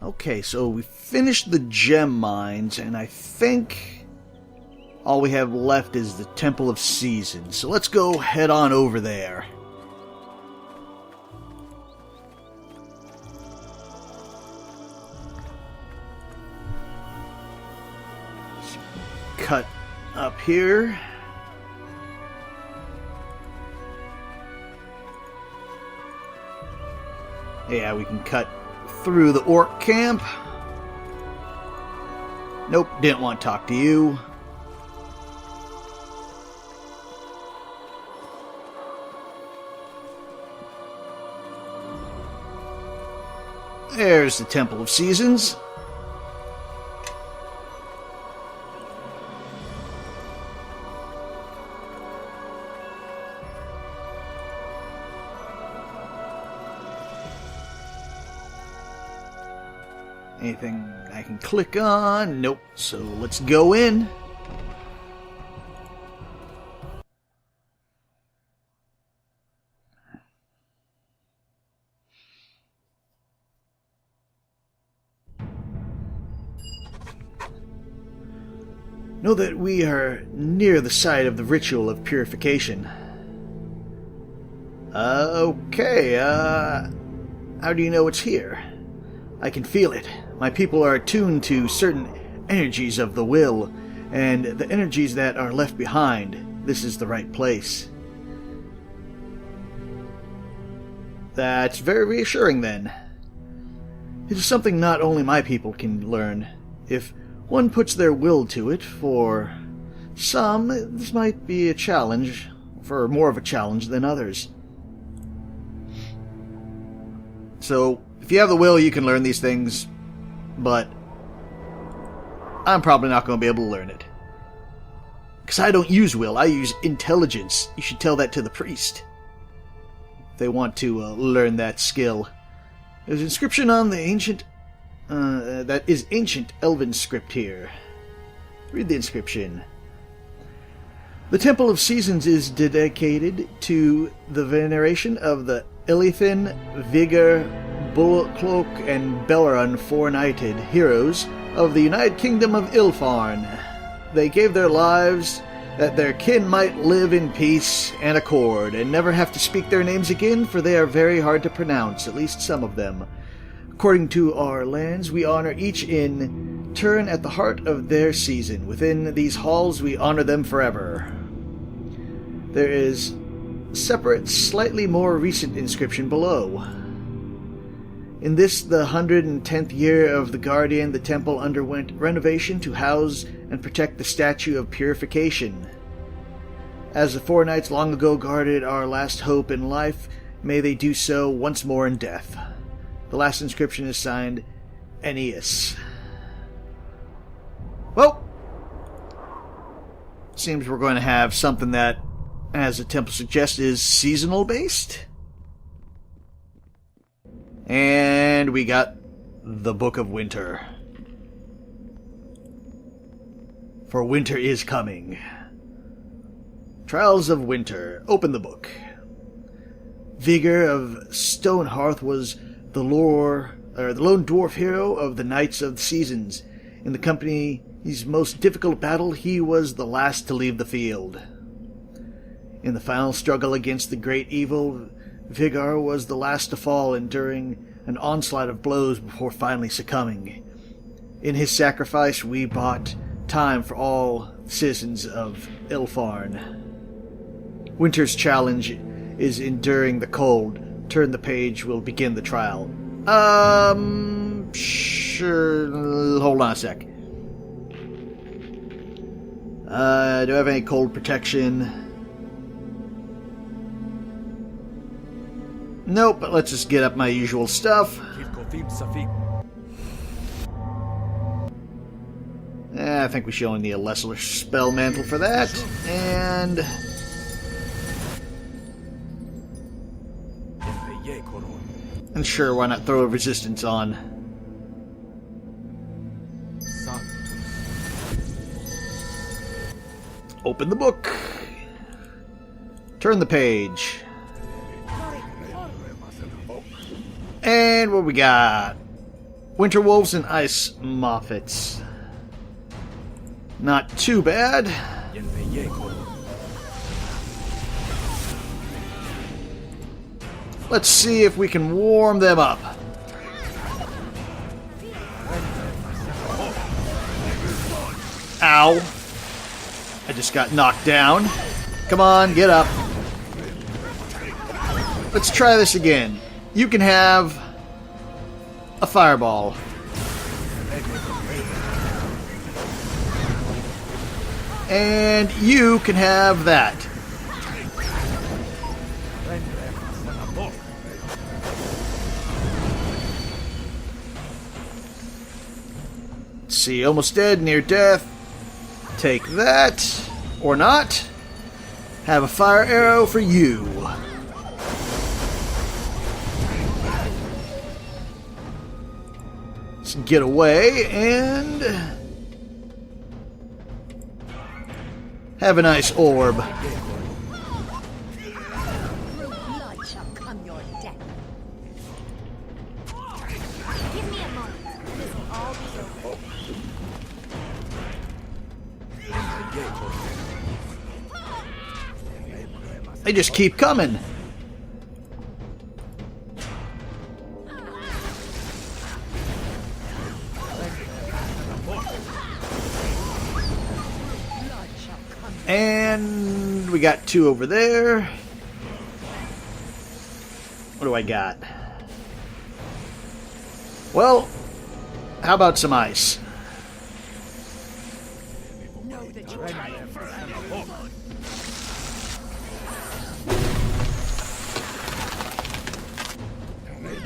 Okay, so we finished the gem mines, and I think all we have left is the Temple of Seasons. So let's go head on over there. Cut up here. Yeah, we can cut through the orc camp. Nope, didn't want to talk to you. There's the Temple of Seasons. Anything I can click on? Nope. So let's go in. Know that we are near the site of the ritual of purification. Okay, how do you know it's here? I can feel it. My people are attuned to certain energies of the will, and the energies that are left behind. This is the right place. That's very reassuring, then. It is something not only my people can learn. If one puts their will to it, for some, this might be a challenge, for more of a challenge than others. So, if you have the will, you can learn these things, but I'm probably not going to be able to learn it. Because I don't use will, I use intelligence. You should tell that to the priest. If they want to learn that skill. There's an inscription on the ancient... that is ancient elven script here. Read the inscription. The Temple of Seasons is dedicated to the veneration of the Illithin, Vigor, Bullcloak, and Belleron, four-knighted heroes of the United Kingdom of Ilfarn. They gave their lives that their kin might live in peace and accord, and never have to speak their names again, for they are very hard to pronounce, at least some of them. According to our lands, we honor each in turn at the heart of their season. Within these halls, we honor them forever. There is a separate, slightly more recent inscription below. In this, the 110th year of the Guardian, the temple underwent renovation to house and protect the statue of purification. As the four knights long ago guarded our last hope in life, may they do so once more in death. The last inscription is signed, Aeneas. Well, seems we're going to have something that, as the temple suggests, is seasonal based. And we got the Book of Winter. For winter is coming. Trials of Winter. Open the book. Vigor of Stonehearth was the lone dwarf hero of the Knights of the Seasons. In the company's most difficult battle, he was the last to leave the field. In the final struggle against the great evil, Vigor was the last to fall, enduring an onslaught of blows before finally succumbing. In his sacrifice, we bought time for all citizens of Ilfarn. Winter's challenge is enduring the cold. Turn the page, we'll begin the trial. Sure. Hold on a sec. Do I have any cold protection? Nope, but let's just get up my usual stuff. I think we should only need a lesser spell mantle for that. And sure, why not throw a resistance on? Open the book. Turn the page. And what we got? Winter wolves and ice moffats. Not too bad. Let's see if we can warm them up. Ow. I just got knocked down. Come on, get up. Let's try this again. You can have a fireball. And you can have that. Let's see, almost dead, near death. Take that. Or not. Have a fire arrow for you. Let's get away and have a nice orb. Blood shall come your death. Give me a moment. This will all be over. They just keep coming. And we got two over there. What do I got? Well, how about some ice? Know that you triumph.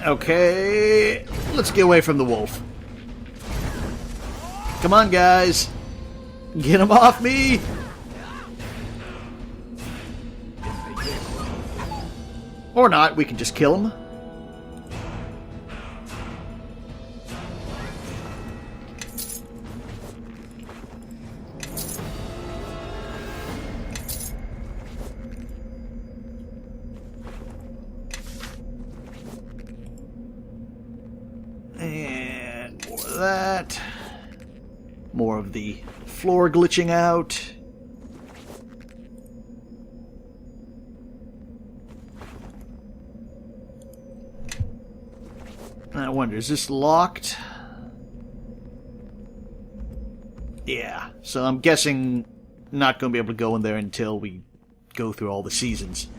Okay, let's get away from the wolf. Come on, guys. Get him off me. Or not, we can just kill him. And more of that. More of the floor glitching out. I wonder, is this locked? Yeah, so I'm guessing not going to be able to go in there until we go through all the seasons.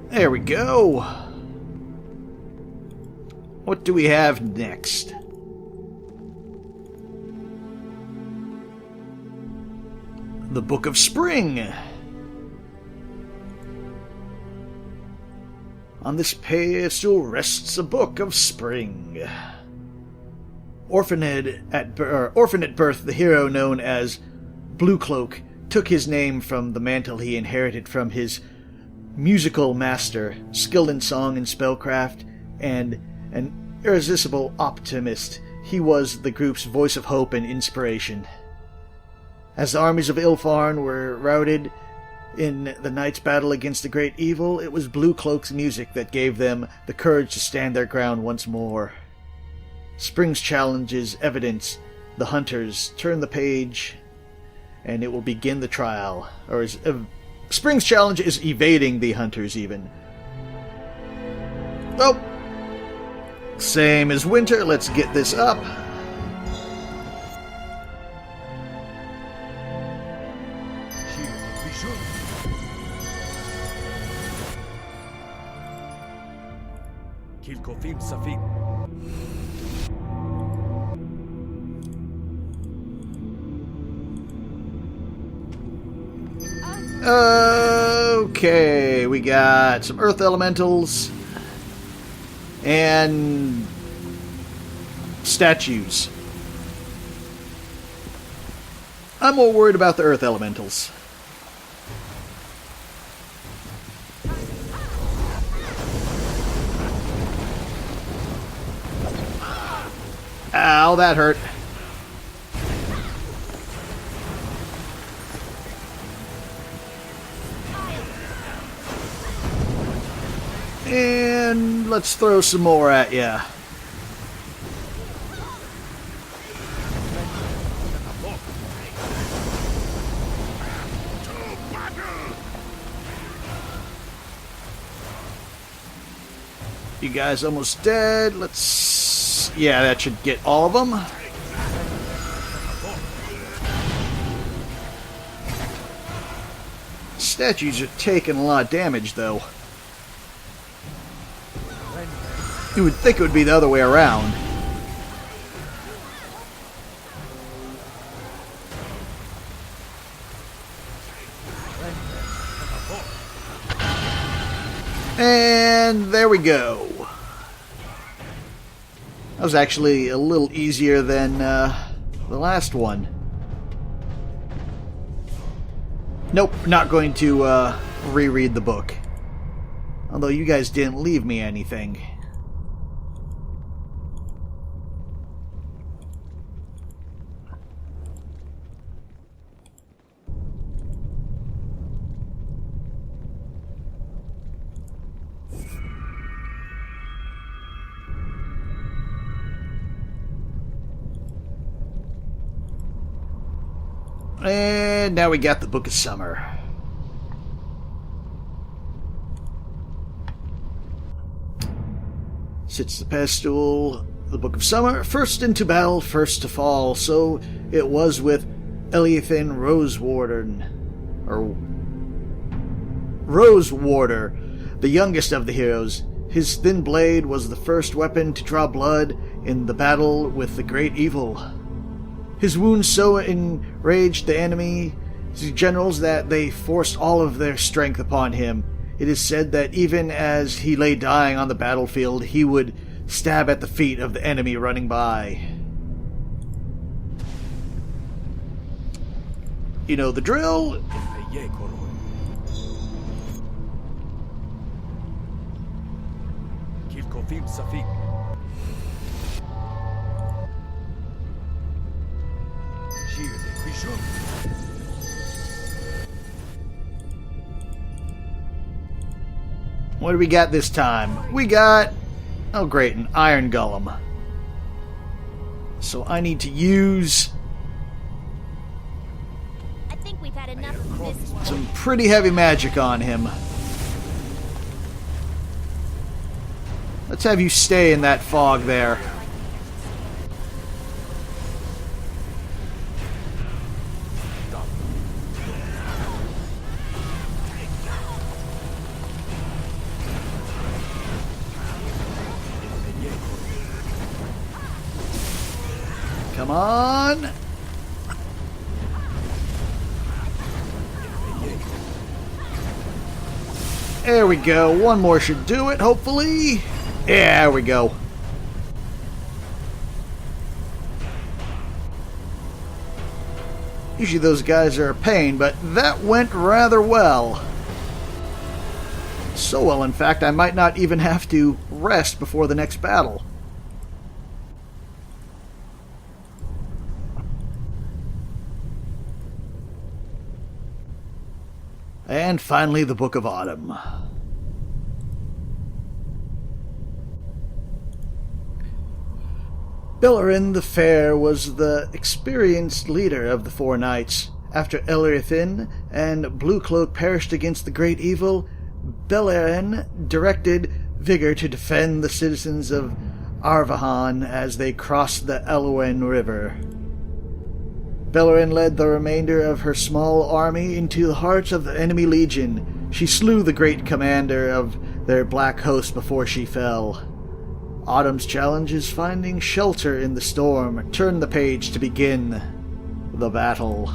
There we go. What do we have next? The Book of Spring. On this pedestal rests a Book of Spring. Orphaned at birth, the hero known as Blue Cloak took his name from the mantle he inherited from his musical master, skilled in song and spellcraft, and an irresistible optimist. He was the group's voice of hope and inspiration. As the armies of Ilfarn were routed in the night's battle against the great evil, it was Blue Cloak's music that gave them the courage to stand their ground once more. Spring's challenge is evidence. The hunters turn the page, and it will begin the trial. Spring's challenge is evading the hunters, even. Oh! Same as winter. Let's get this up. Okay, we got some earth elementals and statues. I'm more worried about the earth elementals. Ow, that hurt. And let's throw some more at ya. You guys almost dead. Let's... yeah, that should get all of them. Statues are taking a lot of damage, though. You would think it would be the other way around. And there we go. That was actually a little easier than the last one. Nope, not going to reread the book. Although you guys didn't leave me anything. And now we got the Book of Summer. Sits the pedestal, the Book of Summer, first into battle, first to fall. So it was with Eliathan Rosewarder, the youngest of the heroes. His thin blade was the first weapon to draw blood in the battle with the great evil. His wounds so enraged the enemy's generals that they forced all of their strength upon him. It is said that even as he lay dying on the battlefield, he would stab at the feet of the enemy running by. You know the drill. What do we got this time? We got... oh great, an iron golem. So I need to use... I think we've had enough of this one. some pretty heavy magic on him. Let's have you stay in that fog there. Come on. There we go. One more should do it, hopefully. Yeah, there we go. Usually those guys are a pain, but that went rather well. So well, in fact, I might not even have to rest before the next battle. And finally, the Book of Autumn. Bellerin the Fair was the experienced leader of the four knights. After Eliathan and Bluecloak perished against the great evil, Bellerin directed Vigor to defend the citizens of Arvahan as they crossed the Elowen River. Bellerin led the remainder of her small army into the heart of the enemy legion. She slew the great commander of their black host before she fell. Autumn's challenge is finding shelter in the storm. Turn the page to begin the battle.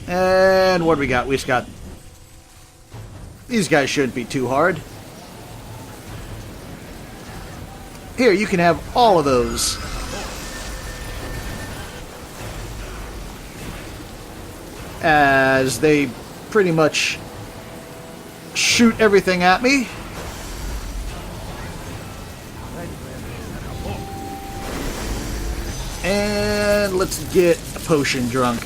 And what do we got? We just got... these guys shouldn't be too hard. Here, you can have all of those. As they pretty much shoot everything at me. And let's get a potion drunk.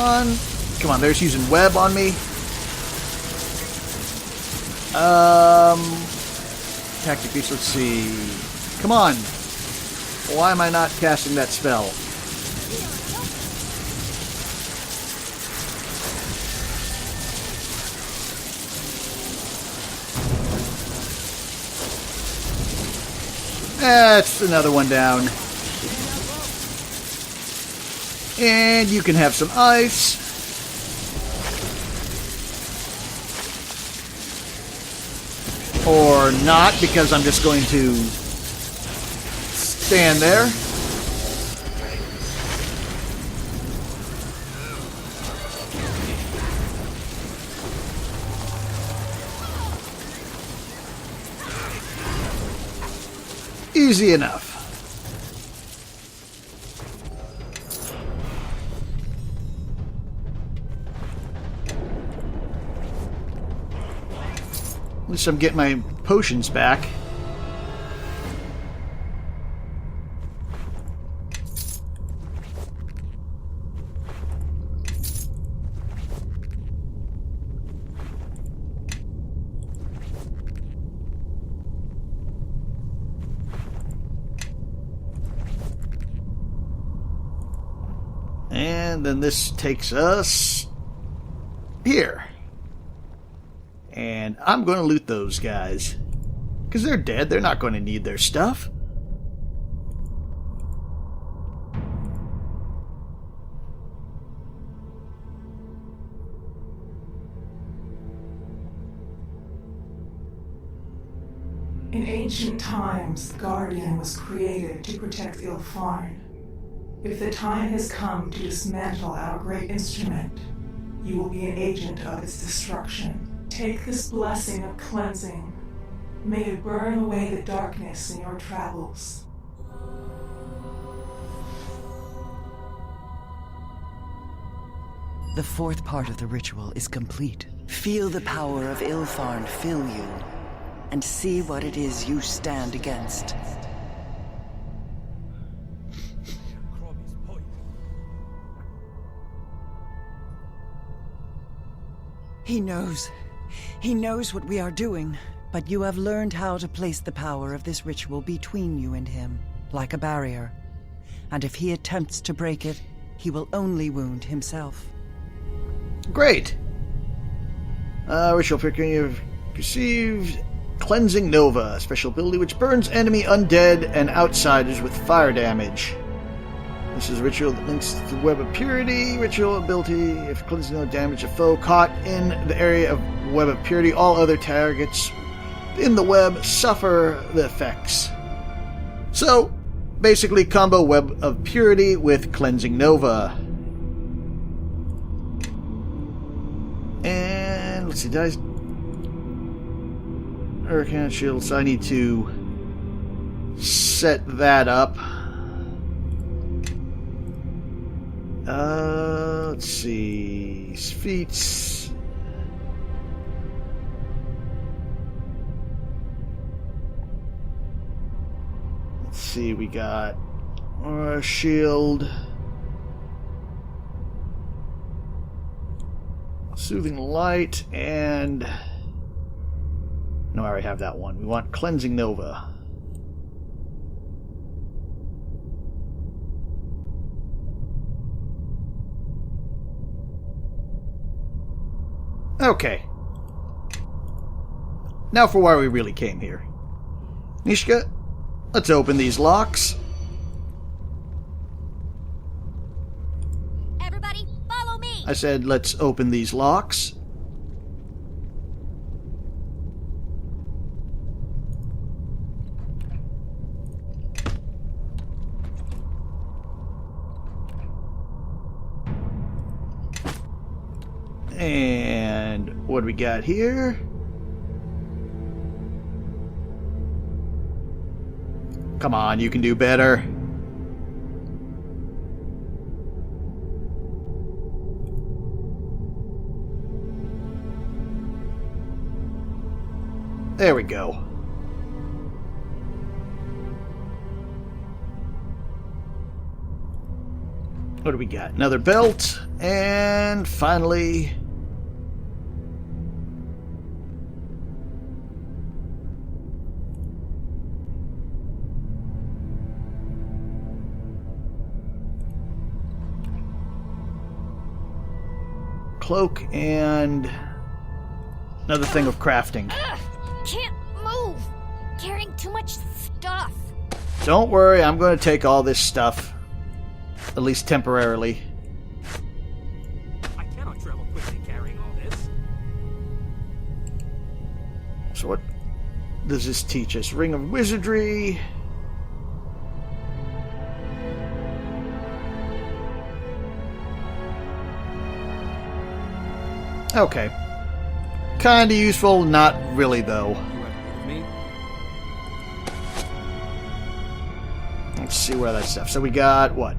on. Come on, there's using web on me. Tactic piece, let's see. Come on. Why am I not casting that spell? That's another one down. And you can have some ice. Or not, because I'm just going to stand there. Easy enough. At least I'm getting my potions back. And then this takes us here. And I'm going to loot those guys. Because they're dead. They're not going to need their stuff. In ancient times, the Guardian was created to protect Ilfarn. If the time has come to dismantle our great instrument, you will be an agent of its destruction. Take this blessing of cleansing. May it burn away the darkness in your travels. The fourth part of the ritual is complete. Feel the power of Ilfarn fill you, and see what it is you stand against. He knows. He knows what we are doing, but you have learned how to place the power of this ritual between you and him, like a barrier. And if he attempts to break it, he will only wound himself. Great. Ritual picking you've received Cleansing Nova, a special ability which burns enemy undead and outsiders with fire damage. This is a ritual that links to the Web of Purity. Ritual ability, if cleansing Nova damage a foe caught in the area of Web of Purity, all other targets in the web suffer the effects. So, basically combo Web of Purity with Cleansing Nova. And let's see, dice. Hurricane Shield, so I need to set that up. Let's see. Feats. Let's see, we got our shield. Soothing Light, and no, I already have that one. We want Cleansing Nova. Okay. Now for why we really came here. Nishka, let's open these locks. Everybody, follow me! I said, let's open these locks. And what do we got here? Come on, you can do better. There we go. What do we got? Another belt. And finally... cloak and another thing of crafting. Can't move. Carrying too much stuff. Don't worry, I'm going to take all this stuff. At least temporarily. I cannot travel quickly carrying all this. So what does this teach us? Ring of Wizardry. Okay. Kinda useful, not really though. You have need of me? Let's see where that stuff. So we got what?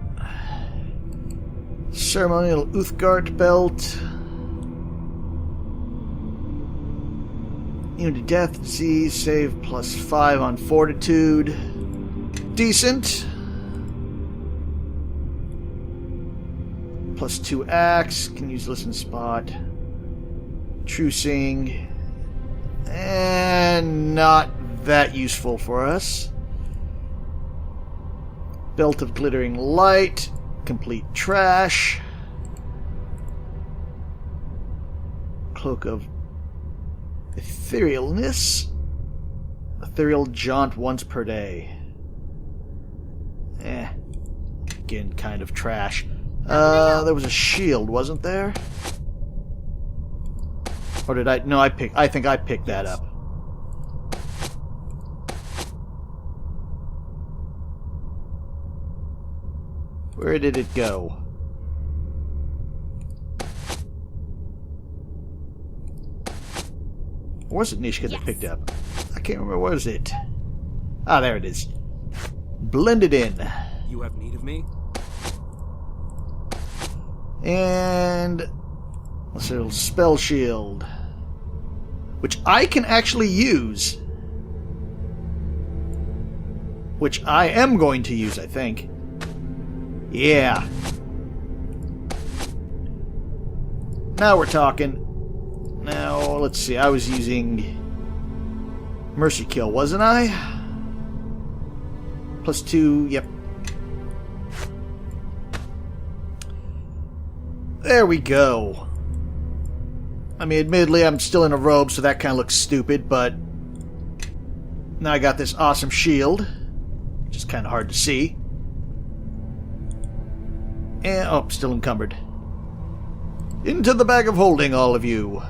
Ceremonial Uthgard belt. Immune to death, disease, save +5 on fortitude. Decent. +2 axe. Can use listen spot. Trucing. And not that useful for us. Belt of glittering light. Complete trash. Cloak of etherealness. Ethereal jaunt once per day. Again, kind of trash. There was a shield, wasn't there? Or did I? No, I think I picked that up. Where did it go? Or was it Nishka that picked up? I can't remember. Where was it? Ah, there it is. Blended in. You have need of me? And let's see, a little spell shield, which I can actually use. Which I am going to use, I think. Yeah. Now we're talking. Now, let's see. I was using Mercy Kill, wasn't I? +2, yep. There we go. I mean, admittedly, I'm still in a robe, so that kind of looks stupid, but now I got this awesome shield, which is kind of hard to see. And, oh, still encumbered. Into the bag of holding, all of you.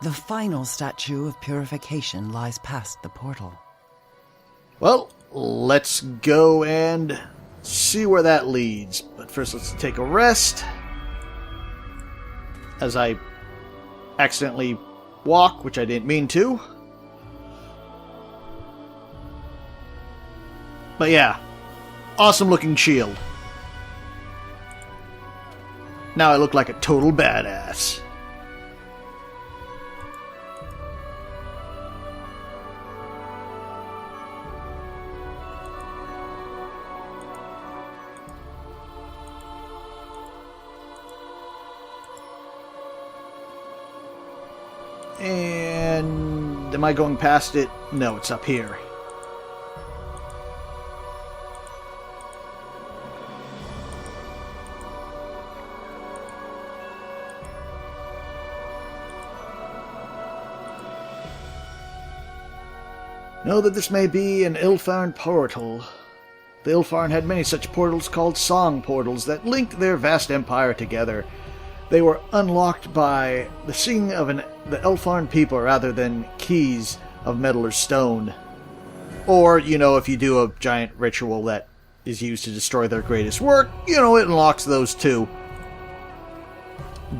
The final statue of purification lies past the portal. Well, let's go and see where that leads. But first, let's take a rest. As I accidentally walk, which I didn't mean to. But yeah, awesome looking shield. Now I look like a total badass. And am I going past it? No, it's up here. Know that this may be an Ilfarn portal. The Ilfarn had many such portals called song portals that linked their vast empire together. They were unlocked by the singing of the Ilfarn people rather than keys of metal or stone. Or, if you do a giant ritual that is used to destroy their greatest work, it unlocks those too.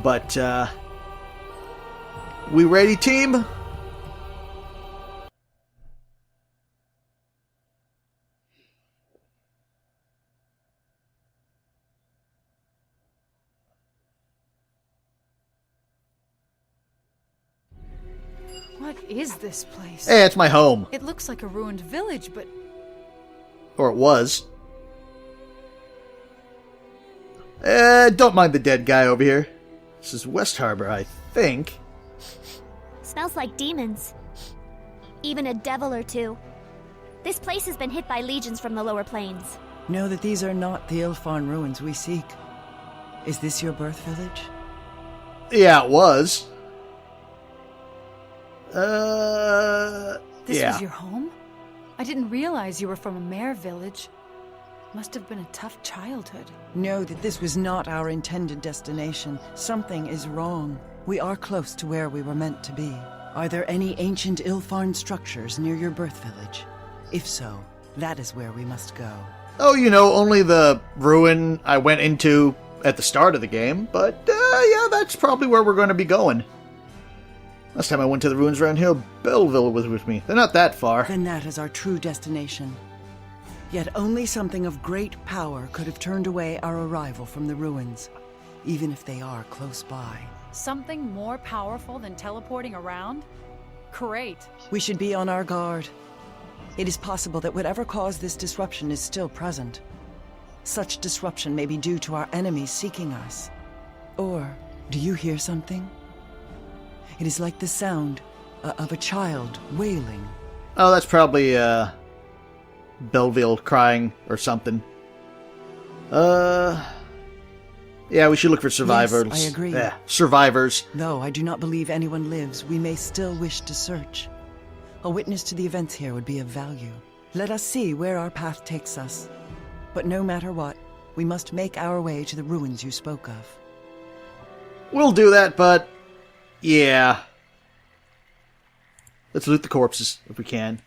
But, we ready, team? What is this place? Hey, it's my home. It looks like a ruined village, but... Or it was. Don't mind the dead guy over here. This is West Harbor, I think. Smells like demons. Even a devil or two. This place has been hit by legions from the lower plains. Know that these are not the Ilfarn ruins we seek. Is this your birth village? Yeah, it was. This yeah. was your home? I didn't realize you were from a mare village. Must have been a tough childhood. Know that this was not our intended destination. Something is wrong. We are close to where we were meant to be. Are there any ancient Ilfarn structures near your birth village? If so, that is where we must go. Oh, only the ruin I went into at the start of the game, but yeah, that's probably where we're going to be going. Last time I went to the ruins around here, Belleville was with me. They're not that far. Then that is our true destination. Yet only something of great power could have turned away our arrival from the ruins, even if they are close by. Something more powerful than teleporting around? Great. We should be on our guard. It is possible that whatever caused this disruption is still present. Such disruption may be due to our enemies seeking us. Or, do you hear something? It is like the sound of a child wailing. Oh, that's probably, Belleville crying or something. Yeah, we should look for survivors. Yes, I agree. Yeah, survivors. Though I do not believe anyone lives, we may still wish to search. A witness to the events here would be of value. Let us see where our path takes us. But no matter what, we must make our way to the ruins you spoke of. We'll do that, but... yeah. Let's loot the corpses, if we can.